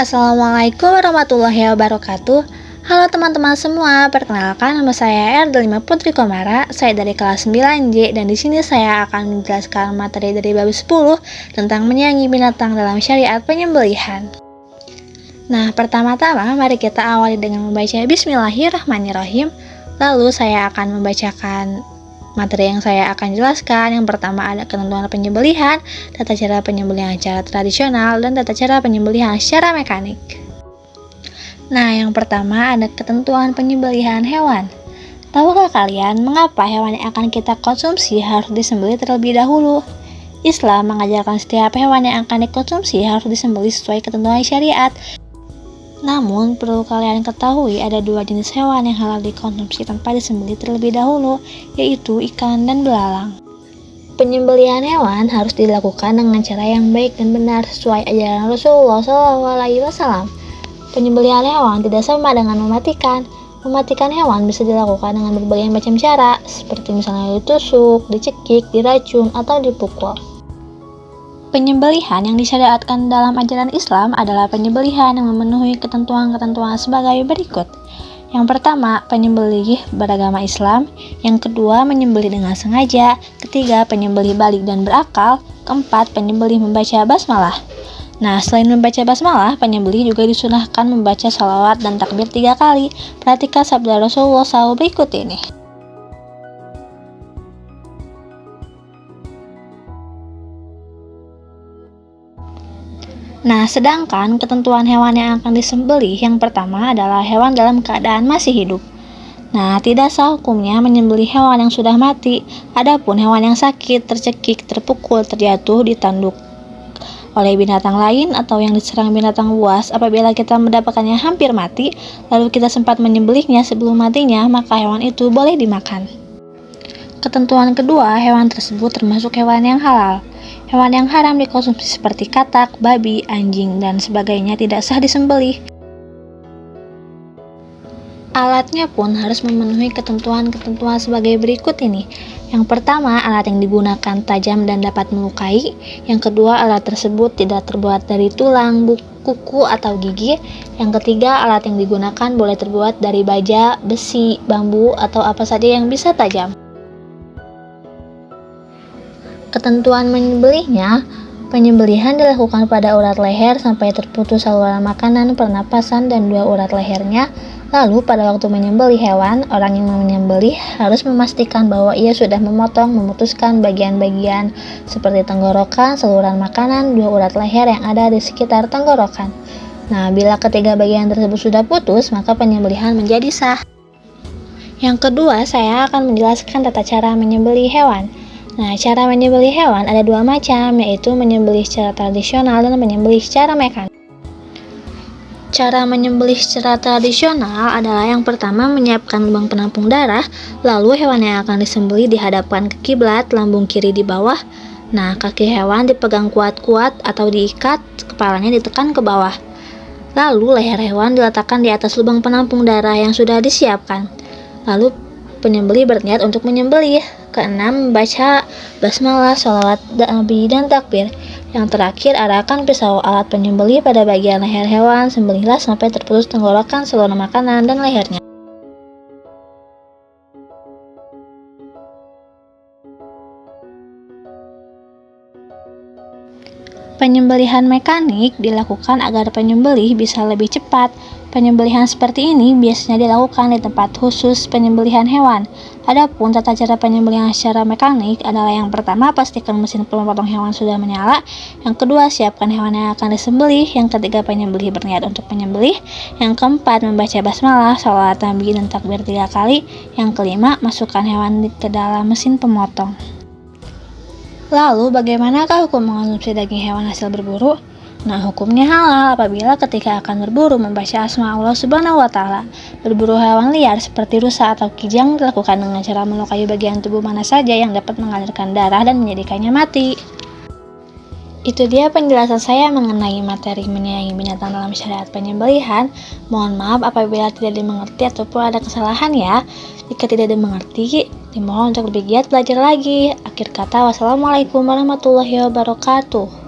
Assalamualaikum warahmatullahi wabarakatuh. Halo teman-teman semua, perkenalkan nama saya Erdelima Putri Komara. Saya dari kelas 9J dan di sini saya akan menjelaskan materi dari bab 10 tentang menyayangi binatang dalam syariat penyembelihan. Nah, pertama-tama mari kita awali dengan membaca Bismillahirrahmanirrahim. Lalu saya akan membacakan materi yang saya akan jelaskan. Yang pertama ada ketentuan penyembelihan, tata cara penyembelihan secara tradisional, dan tata cara penyembelihan secara mekanik. Nah, yang pertama ada ketentuan penyembelihan hewan. Tahukah kalian mengapa hewan yang akan kita konsumsi harus disembelih terlebih dahulu? Islam mengajarkan setiap hewan yang akan dikonsumsi harus disembelih sesuai ketentuan syariat. Namun, perlu kalian ketahui ada dua jenis hewan yang halal dikonsumsi tanpa disembelih terlebih dahulu, yaitu ikan dan belalang. Penyembelihan hewan harus dilakukan dengan cara yang baik dan benar sesuai ajaran Rasulullah SAW. Penyembelihan hewan tidak sama dengan mematikan. Mematikan hewan bisa dilakukan dengan berbagai macam cara, seperti misalnya ditusuk, dicekik, diracun, atau dipukul. Penyembelihan yang disyariatkan dalam ajaran Islam adalah penyembelihan yang memenuhi ketentuan-ketentuan sebagai berikut. Yang pertama, penyembelih beragama Islam. Yang kedua, menyembelih dengan sengaja. Ketiga, penyembelih balik dan berakal. Keempat, penyembelih membaca basmalah. Nah, selain membaca basmalah, penyembelih juga disunahkan membaca shalawat dan takbir 3 kali. Perhatikan sabda Rasulullah SAW berikut ini. Nah, sedangkan ketentuan hewan yang akan disembelih yang pertama adalah hewan dalam keadaan masih hidup. Nah, tidak sah hukumnya menyembelih hewan yang sudah mati. Adapun hewan yang sakit, tercekik, terpukul, terjatuh, ditanduk oleh binatang lain atau yang diserang binatang buas, apabila kita mendapatkannya hampir mati, lalu kita sempat menyembelihnya sebelum matinya, maka hewan itu boleh dimakan. Ketentuan kedua, hewan tersebut termasuk hewan yang halal. Hewan yang haram dikonsumsi seperti katak, babi, anjing, dan sebagainya tidak sah disembelih. Alatnya pun harus memenuhi ketentuan-ketentuan sebagai berikut ini. Yang pertama, alat yang digunakan tajam dan dapat melukai. Yang kedua, alat tersebut tidak terbuat dari tulang, kuku, atau gigi. Yang ketiga, alat yang digunakan boleh terbuat dari baja, besi, bambu, atau apa saja yang bisa tajam. Ketentuan menyembelihnya, penyembelihan dilakukan pada urat leher sampai terputus saluran makanan, pernapasan, dan 2 urat lehernya. Lalu pada waktu menyembelih hewan, orang yang menyembelih harus memastikan bahwa ia sudah memutuskan bagian-bagian seperti tenggorokan, saluran makanan, 2 urat leher yang ada di sekitar tenggorokan. Nah, bila ketiga bagian tersebut sudah putus, maka penyembelihan menjadi sah. Yang kedua, saya akan menjelaskan tata cara menyembelih hewan. Nah, cara menyembelih hewan ada 2 macam, yaitu menyembelih secara tradisional dan menyembelih secara mekanik. Cara menyembelih secara tradisional adalah yang pertama menyiapkan lubang penampung darah, lalu hewan yang akan disembelih dihadapkan ke kiblat, lambung kiri di bawah. Nah, kaki hewan dipegang kuat-kuat atau diikat, kepalanya ditekan ke bawah. Lalu leher hewan diletakkan di atas lubang penampung darah yang sudah disiapkan. Lalu penyembelih berniat untuk menyembelih. Keenam, membaca basmalah, sholawat Nabi, dan takbir. Yang terakhir, arahkan pisau alat penyembelih pada bagian leher hewan, sembelihlah sampai terputus tenggorokan, saluran makanan, dan lehernya. Penyembelihan mekanik dilakukan agar penyembelih bisa lebih cepat. Penyembelihan seperti ini biasanya dilakukan di tempat khusus penyembelihan hewan. Adapun tata cara penyembelihan secara mekanik adalah yang pertama, pastikan mesin pemotong hewan sudah menyala. Yang kedua, siapkan hewan yang akan disembelih. Yang ketiga, penyembelih berniat untuk menyembelih. Yang keempat, membaca basmalah, sholawat Nabi, dan takbir 3 kali. Yang kelima, masukkan hewan ke dalam mesin pemotong. Lalu, bagaimanakah hukum mengonsumsi daging hewan hasil berburu? Nah, hukumnya halal apabila ketika akan berburu membaca asma Allah Subhanahu wa Ta'ala. Berburu hewan liar seperti rusa atau kijang dilakukan dengan cara melukai bagian tubuh mana saja yang dapat mengalirkan darah dan menjadikannya mati. Itu dia penjelasan saya mengenai materi menyayangi binatang dalam syariat penyembelihan. Mohon maaf apabila tidak dimengerti ataupun ada kesalahan ya. Jika tidak dimengerti, dimohon untuk lebih giat belajar lagi. Akhir kata, wassalamualaikum warahmatullahi wabarakatuh.